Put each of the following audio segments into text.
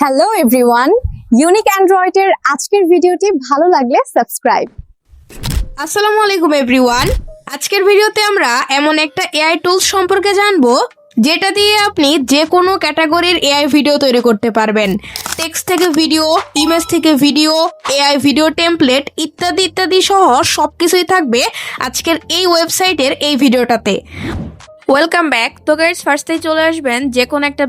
Hello everyone, unique অ্যান্ড্রয়েডের আজকের ভিডিওটি ভালো লাগলে সাবস্ক্রাইব। আসসালামু আলাইকুম এভরিওয়ান। আজকের ভিডিওতে আমরা এমন একটা এআই টুলস সম্পর্কে জানবো যেটা দিয়ে আপনি যে কোনো ক্যাটাগরির এআই ভিডিও তৈরি করতে পারবেন। টেক্সট থেকে ভিডিও, ইমেজ থেকে ভিডিও, এআই ভিডিও টেমপ্লেট ইত্যাদি ইত্যাদি সহ সব কিছুই থাকবে আজকের এই ওয়েবসাইটের এই ভিডিওটাতে। Welcome back. তো গাইস, ফার্স্টেই চলে আসবেন যে কোনো একটা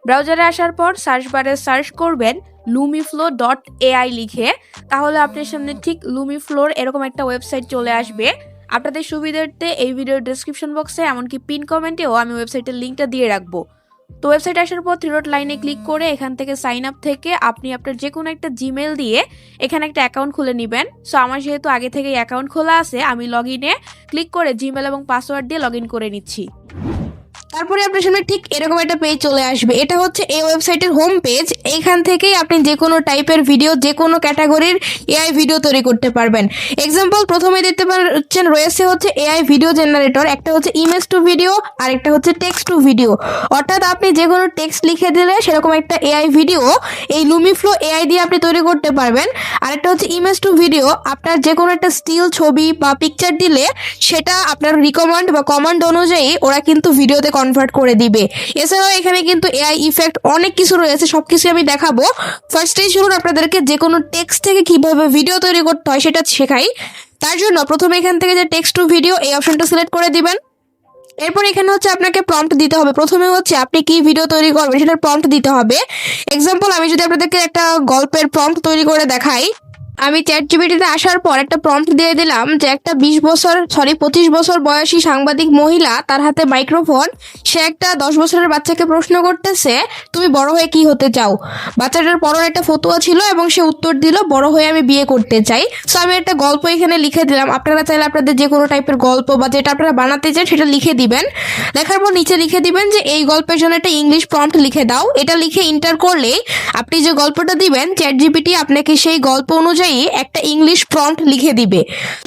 ব্রাউজারে আসার পর সার্চ বারে সার্চ করবেন lumiflow.ai লিখে। তাহলে আপনার সামনে ঠিক লুমিফ্লোর এরকম একটা ওয়েবসাইট চলে আসবে। আপনাদের সুবিধার্থে এই ভিডিওর ডেসক্রিপশন বক্সে এমনকি পিন কমেন্টেও আমি ওয়েবসাইটের লিঙ্কটা দিয়ে রাখবো। তো ওয়েবসাইট আসার পর থ্রি ডট লাইনে ক্লিক করে এখান থেকে সাইন আপ থেকে আপনি আপনার যে কোনো একটা জিমেল দিয়ে এখানে একটা অ্যাকাউন্ট খুলে নেবেন। সো আমার যেহেতু আগে থেকেই অ্যাকাউন্ট খোলা আছে, আমি লগ ইনে ক্লিক করে জিমেল এবং পাসওয়ার্ড দিয়ে লগ ইন করে নিচ্ছি। তারপরে আপনার সামনে ঠিক এরকম একটা পেজ চলে আসবে। এটা হচ্ছে এই ওয়েবসাইটের হোম পেজ। এইখান থেকেই আপনি যে কোনো টাইপের ভিডিও, যে কোনো ক্যাটাগরির এআই ভিডিও তৈরি করতে পারবেন। এক্সাম্পল প্রথমে দেখতে পাচ্ছেন রয়েছে হচ্ছে এআই ভিডিও জেনারেটর, একটা হচ্ছে ইমেজ টু ভিডিও আর একটা হচ্ছে টেক্সট টু ভিডিও। অর্থাৎ আপনি যে কোনো টেক্সট লিখে দিলে সেরকম একটা এআই ভিডিও এই লুমিফ্লো এআই দিয়ে আপনি তৈরি করতে পারবেন। আর একটা হচ্ছে ইমেজ টু ভিডিও, আপনার যে কোনো একটা স্টিল ছবি বা পিকচার দিলে সেটা আপনার রিকমান্ড বা কমান্ড অনুযায়ী ওরা কিন্তু ভিডিওতে কনভার্ট করে দিবে। এছাড়াও এখানে কিন্তু এআই ইফেক্ট অনেক কিছু রয়েছে, সবকিছু আমি দেখাবো। ফার্স্টেই শুনুন আপনাদেরকে যে কোনো টেক্সট থেকে কিভাবে ভিডিও তৈরি করতে হয় সেটা শেখাই। তার জন্য প্রথমে এখান থেকে যে টেক্সট টু ভিডিও এই অপশনটা সিলেক্ট করে দিবেন। এরপর এখানে হচ্ছে আপনাকে প্রম্পট দিতে হবে। প্রথমে হচ্ছে আপনি কি ভিডিও তৈরি করবেন সেটার প্রম্পট দিতে হবে। এক্সাম্পল আমি যদি আপনাদেরকে একটা গল্পের প্রম্পট তৈরি করে দেখাই, আমি চ্যাটজিপিটিতে আসার পর একটা প্রম্পট দিয়ে দিলাম যে একটা 25 বছর বয়সী সাংবাদিক মহিলা, তার হাতে মাইক্রোফোন, সে একটা 10 বছরের বাচ্চাকে প্রশ্ন করতেছে তুমি বড় হয়ে কি হতে চাও। বাচ্চাটার পরনে একটা ফতুয়া ছিল এবং সে উত্তর দিল বড় হয়ে আমি বিয়ে করতে চাই। সো আমি একটা গল্প এখানে লিখে দিলাম। আপনারা চাইলে আপনাদের যে কোনো টাইপের গল্প বা যেটা আপনারা বানাতে চান সেটা লিখে দিবেন। লেখার পর নিচে লিখে দিবেন যে এই গল্পের জন্য একটা ইংলিশ প্রম্পট লিখে দাও। এটা লিখে ইন্টার করলেই আপনি যে গল্পটা দিবেন চ্যাটজিপিটি আপনাকে সেই গল্প অনুযায়ী একটা ইংলিশ প্রম্পট লিখে দিবে।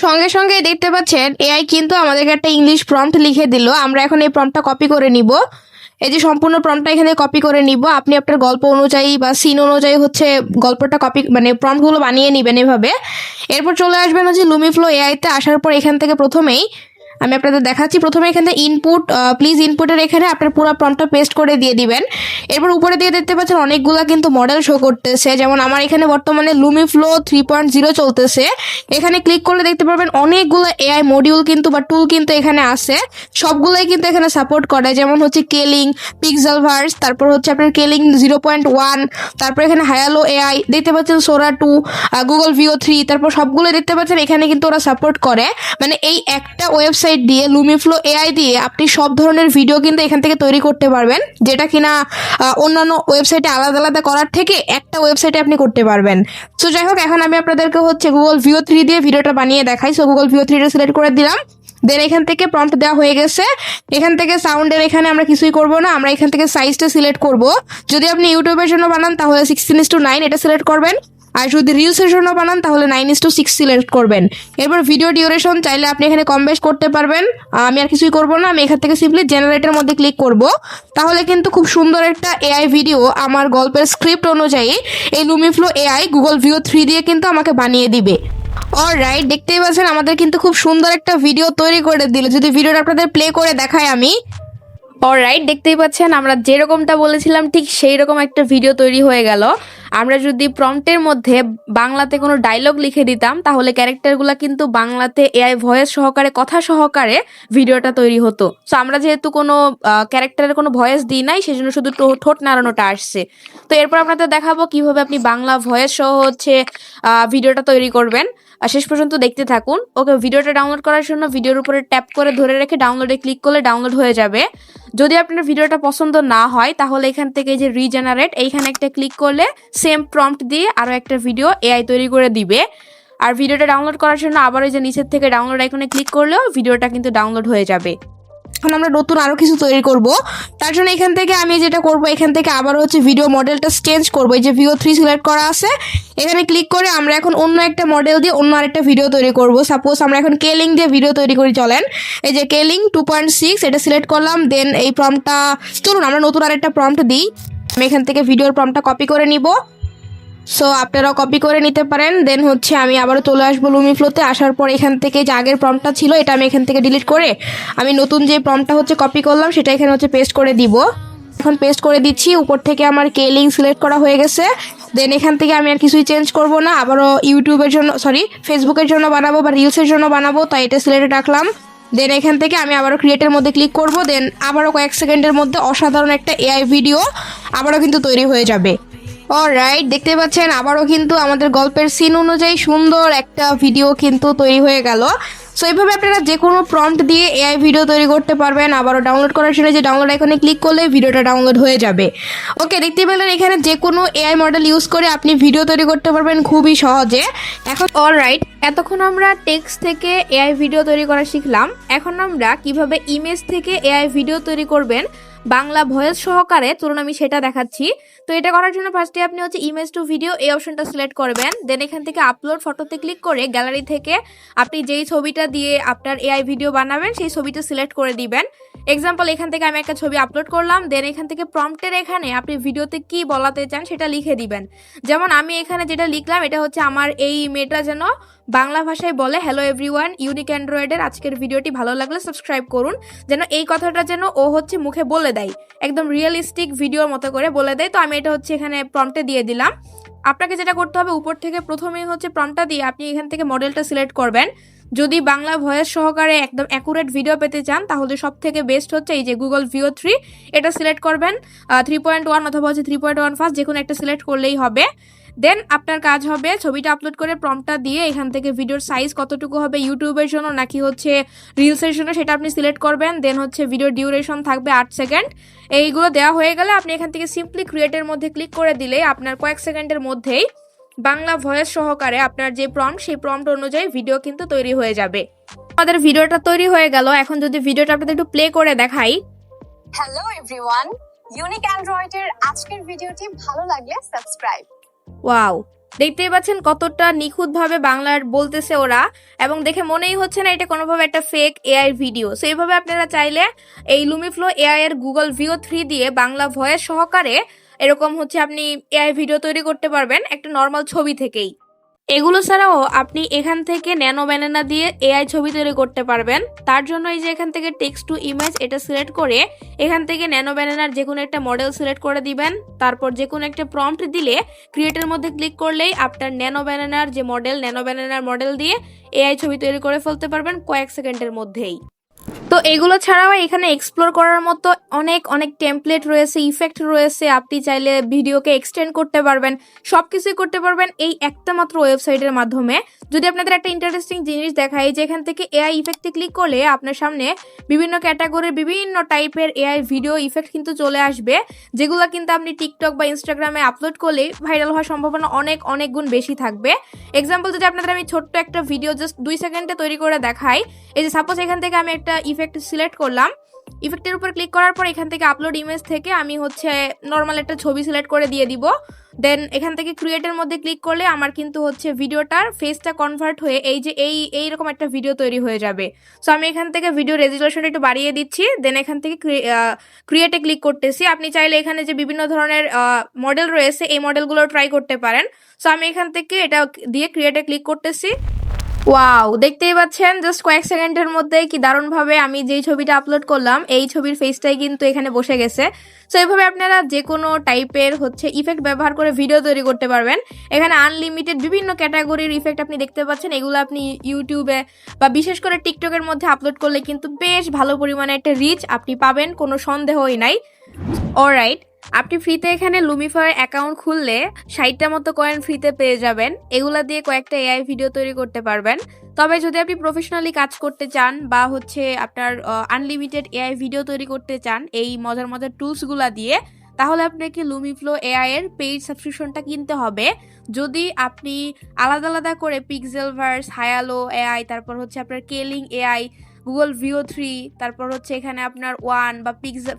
সঙ্গে সঙ্গে দেখতে পাচ্ছেন এআই কিন্তু আমাদেরকে একটা ইংলিশ প্রম্পট লিখে দিল। আমরা এখন এই প্রম্পটটা কপি করে নিব। এই যে সম্পূর্ণ প্রম্পটটা এখানে কপি করে নিব। আপনি আপনার গল্প অনুযায়ী বা সিন অনুযায়ী হচ্ছে গল্পটা কপি প্রম্পটগুলো বানিয়ে নেবেন এভাবে। এরপর চলে আসবেন হচ্ছে লুমিফ্লো এআইতে। আসার পর এখান থেকে প্রথমেই আমি আপনাদের দেখাচ্ছি। প্রথমে এখানে ইনপুট, প্লিজ ইনপুটের এখানে আপনার পুরো প্রম্পটটা পেস্ট করে দিয়ে দিবেন। এরপর উপরে দিয়ে দেখতে পাচ্ছেন অনেকগুলা কিন্তু মডেল শো করতেছে। যেমন আমার এখানে বর্তমানে লুমিফ্লো 3.0 চলতেছে। এখানে ক্লিক করলে দেখতে পারবেন অনেকগুলো এআই মডিউল কিন্তু বা টুল কিন্তু এখানে আছে। সবগুলোই কিন্তু এখানে সাপোর্ট করে। যেমন হচ্ছে কেলিং, পিক্সেলভার্স, তারপর হচ্ছে আপনার কেলিং 0.1, তারপর এখানে হায়ালো এআই দেখতে পাচ্ছেন, সোরা 2, গুগল ভিও 3, তারপর সবগুলো দেখতে পাচ্ছেন এখানে কিন্তু ওরা সাপোর্ট করে। মানে এই একটা ওয়েবসাইট দিয়ে লুমিফ্লো এআই দিয়ে আপনি সব ধরনের ভিডিও কিন্তু এখান থেকে তৈরি করতে পারবেন, যেটা কিনা অন্যান্য ওয়েবসাইটে আলাদা আলাদা করার থেকে একটা ওয়েবসাইটে আপনি করতে পারবেন। সো যাই হোক, এখন আমি আপনাদেরকে হচ্ছে গুগল ভিও 3 দিয়ে ভিডিওটা বানিয়ে দেখাই। সো গুগল ভিও 3টা সিলেক্ট করে দিলাম। দেন এখান থেকে প্রম্পট দেওয়া হয়ে গেছে। এখান থেকে সাউন্ডের এখানে আমরা কিছুই করব না, আমরা এখান থেকে সাইজটা সিলেক্ট করব। যদি আপনি ইউটিউবের জন্য বানান তাহলে 16:9 এটা সিলেক্ট করবেন। আর যদি রিলসের জন্য বানান তাহলে 9:6 সিলেক্ট করবেন। এরপর ভিডিও ডিউরেশন চাইলে আপনি এখানে কম বেশ করতে পারবেন। আমি আর কিছুই করব না, আমি এখান থেকে সিম্পলি জেনারেটের মধ্যে ক্লিক করব। তাহলে কিন্তু খুব সুন্দর একটা এআই ভিডিও আমার গল্পের স্ক্রিপ্ট অনুযায়ী এই লুমিফ্লো এআই গুগল ভিও 3 দিয়ে কিন্তু আমাকে বানিয়ে দিবে। অলরাইট, দেখতেই পাচ্ছেন আমাদের কিন্তু খুব সুন্দর একটা ভিডিও তৈরি করে দিল। যদি ভিডিওটা আপনাদের প্লে করে দেখাই আমি। অলরাইট, দেখতেই পাচ্ছেন আমরা যেরকমটা বলেছিলাম ঠিক সেই রকম একটা ভিডিও তৈরি হয়ে গেল। আমরা যদি প্রম্পটের মধ্যে বাংলাতে কোনো ডায়লগ লিখে দিতাম তাহলে ক্যারেক্টারগুলো কিন্তু বাংলাতে এআই ভয়েস সহকারে, কথা সহকারে ভিডিওটা তৈরি হতো। সো আমরা যেহেতু কোনো ক্যারেক্টারের কোনো ভয়েস দিই নাই, সেজন্য শুধু ঠোঁট নাড়ানোটা আসছে। তো এরপর আপনাদের দেখাবো কিভাবে আপনি বাংলা ভয়েস সহ হচ্ছে ভিডিওটা তৈরি করবেন। শেষ পর্যন্ত দেখতে থাকুন। ওকে, ভিডিওটা ডাউনলোড করার জন্য ভিডিওর উপরে ট্যাপ করে ধরে রেখে ডাউনলোডে ক্লিক করলে ডাউনলোড হয়ে যাবে। যদি আপনার ভিডিওটা পছন্দ না হয় তাহলে এখান থেকে যে রিজেনারেট এইখানে একটা ক্লিক করলে সেম প্রম্পট দিয়ে আরও একটা ভিডিও এআই তৈরি করে দিবে। আর ভিডিওটা ডাউনলোড করার জন্য আবার ওই যে নিচের থেকে ডাউনলোড আইকনে ক্লিক করলেও ভিডিওটা কিন্তু ডাউনলোড হয়ে যাবে। এখন আমরা নতুন আরো কিছু তৈরি করব। তার জন্য এখান থেকে আমি যেটা করব, এখান থেকে আবার হচ্ছে ভিডিও মডেলটা চেঞ্জ করব। এই যে ভিও 3 সিলেক্ট করা আছে, এখানে ক্লিক করে আমরা এখন অন্য একটা মডেল দিয়ে অন্য আরেকটা ভিডিও তৈরি করব। সাপোজ আমরা এখন কেলিং দিয়ে ভিডিও তৈরি করি, চলেন। এই যে কেলিং 2.6 এটা সিলেক্ট করলাম। দেন এই প্রম্পটটা, চলুন আমরা নতুন আরেকটা প্রম্পট দিই। আমি এখান থেকে ভিডিওর প্রম্পটটা কপি করে নিব। সো আপনারাও কপি করে নিতে পারেন। দেন হচ্ছে আমি আবারও চলে আসবো লুমিফ্লোতে। আসার পর এখান থেকে যে আগের প্রম্পটটা ছিল এটা আমি এখান থেকে ডিলিট করে আমি নতুন যে প্রম্পটটা হচ্ছে কপি করলাম সেটা এখানে হচ্ছে পেস্ট করে দিব। এখন পেস্ট করে দিচ্ছি। উপর থেকে আমার কেলিং সিলেক্ট করা হয়ে গেছে। দেন এখান থেকে আমি আর কিছুই চেঞ্জ করব না, আবারও ইউটিউবের জন্য ফেসবুকের জন্য বানাবো বা রিলসের জন্য বানাবো, তাই এটা সিলেক্টে রাখলাম। দেন এখান থেকে আমি আবারও ক্রিয়েটের মধ্যে ক্লিক করব। দেন আবারও কয়েক সেকেন্ডের মধ্যে অসাধারণ একটা এআই ভিডিও আবারও কিন্তু তৈরি হয়ে যাবে। অলরাইট, দেখতে পাচ্ছেন আবারও কিন্তু আমাদের গল্পের সিন অনুযায়ী সুন্দর একটা ভিডিও কিন্তু তৈরি হয়ে গেল। সো এইভাবে আপনারা যে কোনো প্রম্পট দিয়ে এআই ভিডিও তৈরি করতে পারবেন। আবারও ডাউনলোড করার জন্য যে ডাউনলোড আইকনে ক্লিক করলে ভিডিওটা ডাউনলোড হয়ে যাবে। ওকে, দেখতে পেলেন এখানে যে কোনো এআই মডেল ইউজ করে আপনি ভিডিও তৈরি করতে পারবেন খুবই সহজে। এখন অলরাইট, এতক্ষণ আমরা টেক্সট থেকে এআই ভিডিও তৈরি করা শিখলাম। এখন আমরা কিভাবে ইমেজ থেকে এআই ভিডিও তৈরি করবেন বাংলা ভয়েস সহকারে, চলুন আমি সেটা দেখাচ্ছি। তো এটা করার জন্য ফার্স্টে আপনি হচ্ছে ইমেজ টু ভিডিও এই অপশনটা সিলেক্ট করবেন। দেন এখান থেকে আপলোড ফটোতে ক্লিক করে গ্যালারি থেকে আপনি যেই ছবিটা দিয়ে আপনার এআই ভিডিও বানাবেন সেই ছবিটা সিলেক্ট করে দিবেন। এক্সাম্পল, এখান থেকে আমি একটা ছবি আপলোড করলাম। দেন এখান থেকে প্রম্পটের এখানে আপনি ভিডিওতে কি বলাতে চান সেটা লিখে দিবেন। যেমন আমি এখানে যেটা লিখলাম এটা হচ্ছে আমার এই মেয়েটা যেন বাংলা ভাষায় বলে, হ্যালো এভরিওয়ান, ইউনিক অ্যান্ড্রয়েডের আজকের ভিডিওটি ভালো লাগলে সাবস্ক্রাইব করুন। যেন এই কথাটা যেন ও হচ্ছে মুখে বলে দেয়, একদম রিয়েলিস্টিক ভিডিওর মতো করে বলে দেয়। তো আমি এটা হচ্ছে এখানে প্রম্পটে দিয়ে দিলাম। আপনাকে যেটা করতে হবে, উপর থেকে প্রথমেই হচ্ছে প্রম্পটটা দিয়ে আপনি এখান থেকে মডেলটা সিলেক্ট করবেন। যদি বাংলা ভয়েস সহকারে একদম অ্যাকুরেট ভিডিও পেতে চান তাহলে সব থেকে বেস্ট হচ্ছে এই যে গুগল ভিও 3, এটা সিলেক্ট করবেন। 3.1 অথবা হচ্ছে 3.1 ফাস্ট, যে কোনো একটা সিলেক্ট করলেই হবে। দেন আপনার কাজ হবে ছবিটা আপলোড করে প্রম্পটটা দিয়ে এখান থেকে ভিডিওর সাইজ কতটুকু হবে, ইউটিউবের জন্য নাকি হচ্ছে রিলসের জন্য, সেটা আপনি সিলেক্ট করবেন। দেন হচ্ছে ভিডিওর ডিউরেশন থাকবে 8 সেকেন্ড। এইগুলো দেওয়া হয়ে গেলে আপনি এখান থেকে সিম্পলি ক্রিয়েটের মধ্যে ক্লিক করে দিলে আপনার কয়েক সেকেন্ডের মধ্যেই বাংলা ভয়েস সহকারে আপনার যে প্রম্পট সেই প্রম্পট অনুযায়ী ভিডিও কিন্তু তৈরি হয়ে যাবে। আমাদের ভিডিওটা তৈরি হয়ে গেল। এখন যদি ভিডিওটা আপনাদের একটু প্লে করে দেখাই। হ্যালো এভরিওয়ান, ইউনিক অ্যান্ড্রয়েডের আজকের ভিডিওটি ভালো লাগলে সাবস্ক্রাইব। ওয়াও, দেখতেই পাচ্ছেন কতটা নিখুঁতভাবে বাংলার বলতেছে ওরা, এবং দেখে মনেই হচ্ছে না এটা কোনোভাবে একটা ফেক এআই ভিডিও। সো এইভাবে আপনারা চাইলে এই লুমিফ্লো এআই এর গুগল ভিও 3 দিয়ে বাংলা ভয়েস সহকারে এরকম হচ্ছে আপনি এআই ভিডিও তৈরি করতে পারবেন একটা নর্মাল ছবি থেকেই। এগুলো ছাড়াও আপনি এখান থেকে ন্যানো ব্যানানা দিয়ে এআই ছবি তৈরি করতে পারবেন। তার জন্য এই যে এখান থেকে টেক্সট টু ইমেজ এটা সিলেক্ট করে এখান থেকে ন্যানো ব্যানানার যে কোনো একটা মডেল সিলেক্ট করে দিবেন। তারপর যে কোনো একটা প্রম্পট দিলে ক্রিয়েটের মধ্যে ক্লিক করলেই আপনার ন্যানো ব্যানানার যে মডেল, ন্যানো ব্যানানার মডেল দিয়ে এআই ছবি তৈরি করে ফেলতে পারবেন কয়েক সেকেন্ডের মধ্যেই। তো এগুলো ছাড়াও এখানে এক্সপ্লোর করার মতো অনেক অনেক টেমপ্লেট রয়েছে, ইফেক্ট রয়েছে। আপনি চাইলে ভিডিওকে এক্সটেন্ড করতে পারবেন, সবকিছুই করতে পারবেন এই একটা মাত্র ওয়েবসাইটের মাধ্যমে। যদি আপনাদের একটা ইন্টারেস্টিং জিনিস দেখাই, যে এখান থেকে এআই ইফেক্টে ক্লিক করলে আপনার সামনে বিভিন্ন ক্যাটাগরির বিভিন্ন টাইপের এআই ভিডিও ইফেক্ট কিন্তু চলে আসবে, যেগুলো কিন্তু আপনি টিকটক বা ইনস্টাগ্রামে আপলোড করলে ভাইরাল হওয়ার সম্ভাবনা অনেক অনেক গুণ বেশি থাকবে। এক্সাম্পল যদি আপনাদের আমি ছোট্ট একটা ভিডিও জাস্ট 2 সেকেন্ডে তৈরি করে দেখাই। এই যে সাপোজ এখান থেকে আমি একটা ইফেক্ট সিলেক্ট করলাম, ইফেক্টের উপর ক্লিক করার পর এখান থেকে আপলোড ইমেজ থেকে আমি হচ্ছে নর্মাল একটা ছবি সিলেক্ট করে দিয়ে দিব। দেন এখান থেকে ক্রিয়েটের মধ্যে ক্লিক করলে আমার কিন্তু হচ্ছে ভিডিওটার ফেসটা কনভার্ট হয়ে এই যে এইরকম একটা ভিডিও তৈরি হয়ে যাবে। সো আমি এখান থেকে ভিডিও রেজুলেশনটা একটু বাড়িয়ে দিচ্ছি। দেন এখান থেকে ক্রিয়েটে ক্লিক করতেছি। আপনি চাইলে এখানে যে বিভিন্ন ধরনের মডেল রয়েছে এই মডেলগুলো ট্রাই করতে পারেন। সো আমি এখান থেকে এটা দিয়ে ক্রিয়েটে ক্লিক করতেছি। ওয়াও, দেখতেই পাচ্ছেন জাস্ট কয়েক সেকেন্ডের মধ্যে কি দারুণভাবে আমি যেই ছবিটা আপলোড করলাম এই ছবির ফেসটাই কিন্তু এখানে বসে গেছে। সো এইভাবে আপনারা যে কোনো টাইপের হচ্ছে ইফেক্ট ব্যবহার করে ভিডিও তৈরি করতে পারবেন। এখানে আনলিমিটেড বিভিন্ন ক্যাটাগরির ইফেক্ট আপনি দেখতে পাচ্ছেন। এগুলো আপনি ইউটিউবে বা বিশেষ করে টিকটকের মধ্যে আপলোড করলে কিন্তু বেশ ভালো পরিমাণে একটা রিচ আপনি পাবেন, কোনো সন্দেহই নাই। অলরাইট, আপনি ফ্রিতে এখানে লুমিফায়ার অ্যাকাউন্ট খুললে 60টা মতো কয়েন ফ্রিতে পেয়ে যাবেন। এগুলা দিয়ে কয়েকটা এআই ভিডিও তৈরি করতে পারবেন। তবে যদি আপনি প্রফেশনালি কাজ করতে চান বা হচ্ছে আপনার আনলিমিটেড এআই ভিডিও তৈরি করতে চান এই মজার মজার টুলসগুলা দিয়ে, তাহলে আপনাকে লুমিফ্লো এআই এর পেইড সাবস্ক্রিপশনটা কিনতে হবে। যদি আপনি আলাদা আলাদা করে পিক্সেলভার্স, হায়ালো এআই, তারপর হচ্ছে আপনার কেলিং এআই, গুগল ভিও 3, তারপর হচ্ছে এখানে আপনার ওয়ান বা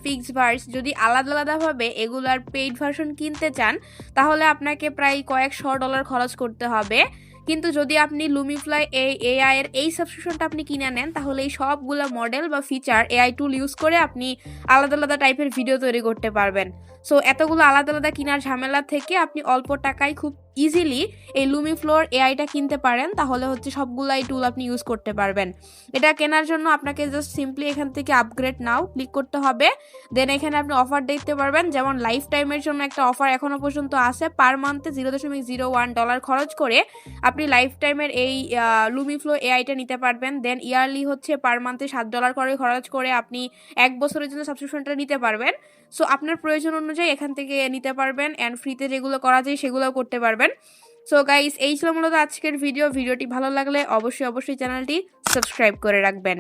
পিক্সভার্স, যদি আলাদা আলাদাভাবে এগুলার পেইড ভার্সন কিনতে চান তাহলে আপনাকে প্রায় কয়েকশো ডলার খরচ করতে হবে। কিন্তু যদি আপনি লুমিফ্লাই এই এআই এর এই সাবস্ক্রিপশনটা আপনি কিনে নেন, তাহলে এই সবগুলো মডেল বা ফিচার এআই টুল ইউজ করে আপনি আলাদা আলাদা টাইপের ভিডিও তৈরি করতে পারবেন। সো এতগুলো আলাদা আলাদা কেনার ঝামেলা থেকে আপনি অল্প টাকায় খুব ইজিলি এই লুমিফ্লোর এআইটা কিনতে পারেন, তাহলে হচ্ছে সবগুলাই টুল আপনি ইউজ করতে পারবেন। এটা কেনার জন্য আপনাকে জাস্ট সিম্পলি এখান থেকে আপগ্রেড নাও ক্লিক করতে হবে। দেন এখানে আপনি অফার দেখতে পারবেন, যেমন লাইফ টাইমের জন্য একটা অফার এখনো পর্যন্ত আছে। পার মান্থে $0.01 খরচ করে আপনি লাইফ টাইমের এই লুমিফ্লো এআইটা নিতে পারবেন। দেন ইয়ারলি হচ্ছে পার মান্থে $7 করে খরচ করে আপনি 1 বছরের জন্য সাবস্ক্রিপশনটা নিতে পারবেন। সো আপনার প্রয়োজন অনুযায়ী এখান থেকে নিতে পারবেন, অ্যান্ড ফ্রিতে যেগুলো করা যায় সেগুলোও করতে পারবেন। সো গাইস, এই ছিল মূলত আজকের ভিডিওটি ভালো লাগলে অবশ্যই চ্যানেলটি সাবস্ক্রাইব করে রাখবেন।